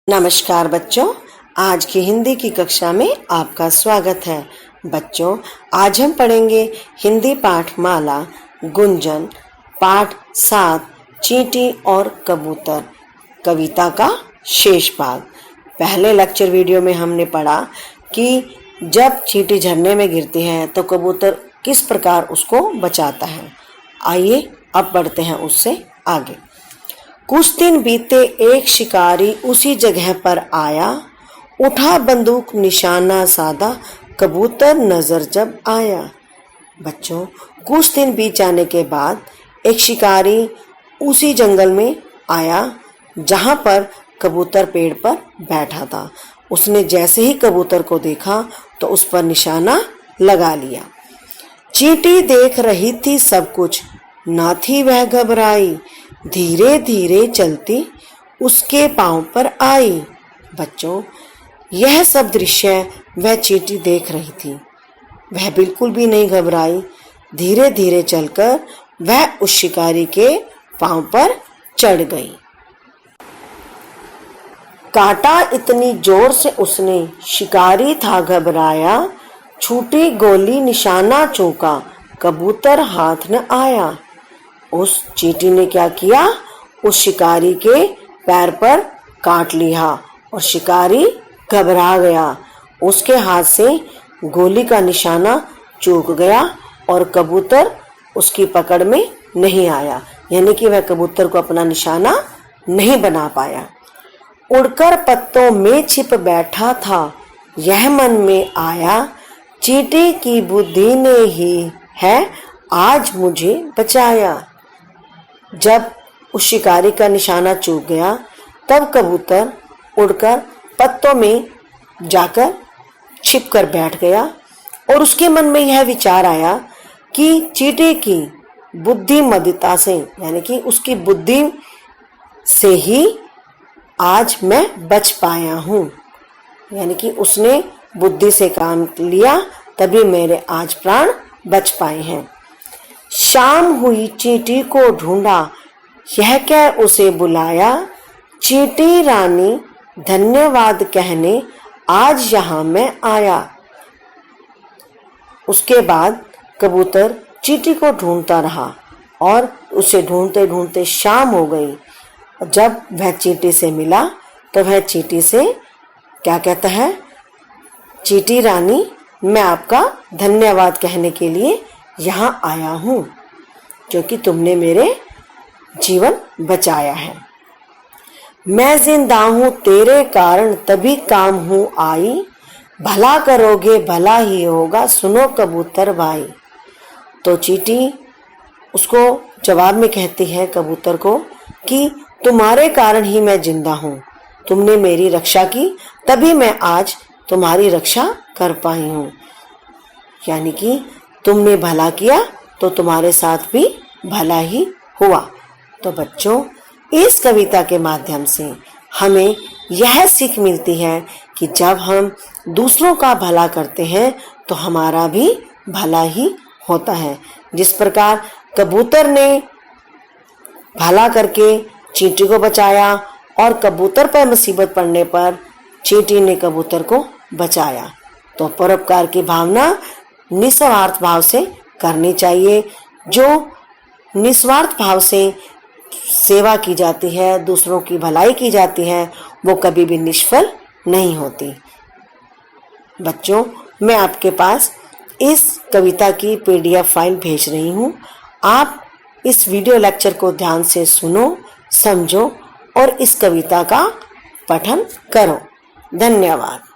नमस्कार बच्चों, आज की हिंदी की कक्षा में आपका स्वागत है। बच्चों, आज हम पढ़ेंगे हिंदी पाठमाला गुंजन पाठ 7 चींटी और कबूतर कविता का शेष भाग। पहले लेक्चर वीडियो में हमने पढ़ा कि जब चींटी झरने में गिरती है तो कबूतर किस प्रकार उसको बचाता है। आइए अब बढ़ते हैं उससे आगे। कुछ दिन बीते, एक शिकारी उसी जगह पर आया, उठा बंदूक निशाना साधा, कबूतर नजर जब आया। बच्चों, कुछ दिन बीत जाने के बाद एक शिकारी उसी जंगल में आया जहां पर कबूतर पेड़ पर बैठा था। उसने जैसे ही कबूतर को देखा तो उस पर निशाना लगा लिया। चींटी देख रही थी सब कुछ, ना थी वह घबराई, धीरे धीरे चलती उसके पांव पर आई। बच्चों, यह सब दृश्य वह चींटी देख रही थी। वह बिल्कुल भी नहीं घबराई। धीरे धीरे चलकर वह उस शिकारी के पांव पर चढ़ गई। काटा इतनी जोर से उसने, शिकारी था घबराया, छूटी गोली निशाना चूका, कबूतर हाथ न आया। उस चींटी ने क्या किया, उस शिकारी के पैर पर काट लिया और शिकारी घबरा गया। उसके हाथ से गोली का निशाना चूक गया और कबूतर उसकी पकड़ में नहीं आया, यानी कि वह कबूतर को अपना निशाना नहीं बना पाया। उड़कर पत्तों में छिप बैठा था, यह मन में आया, चींटी की बुद्धि ने ही है आज मुझे बचाया। जब उस शिकारी का निशाना चूक गया तब कबूतर उड़कर पत्तों में जाकर छिपकर बैठ गया और उसके मन में यह विचार आया कि चींटी की बुद्धिमत्ता से, यानी कि उसकी बुद्धि से ही आज मैं बच पाया हूँ, यानी कि उसने बुद्धि से काम लिया तभी मेरे आज प्राण बच पाए हैं। शाम हुई, चींटी को ढूंढा, यह कह उसे बुलाया, चींटी रानी धन्यवाद कहने आज यहाँ मैं आया। उसके बाद कबूतर चींटी को ढूंढता रहा और उसे ढूंढते ढूंढते शाम हो गई। जब वह चींटी से मिला तो वह चींटी से क्या कहता है, चींटी रानी मैं आपका धन्यवाद कहने के लिए यहाँ आया हूँ क्योंकि तुमने मेरे जीवन बचाया है। मैं जिंदा हूँ तेरे कारण तभी काम हूँ आई, भला करोगे भला ही होगा सुनो कबूतर भाई। तो चींटी उसको जवाब में कहती है कबूतर को कि तुम्हारे कारण ही मैं जिंदा हूँ, तुमने मेरी रक्षा की तभी मैं आज तुम्हारी रक्षा कर पाई हूँ, यानी कि तुमने भला किया तो तुम्हारे साथ भी भला ही हुआ। तो बच्चों, इस कविता के माध्यम से हमें यह सीख मिलती है कि जब हम दूसरों का भला करते हैं तो हमारा भी भला ही होता है। जिस प्रकार कबूतर ने भला करके चींटी को बचाया और कबूतर पर मुसीबत पड़ने पर चींटी ने कबूतर को बचाया। तो परोपकार की भावना निस्वार्थ भाव से करनी चाहिए। जो निस्वार्थ भाव से सेवा की जाती है, दूसरों की भलाई की जाती है, वो कभी भी निष्फल नहीं होती। बच्चों, मैं आपके पास इस कविता की PDF फाइल भेज रही हूँ। आप इस वीडियो लेक्चर को ध्यान से सुनो, समझो और इस कविता का पठन करो। धन्यवाद।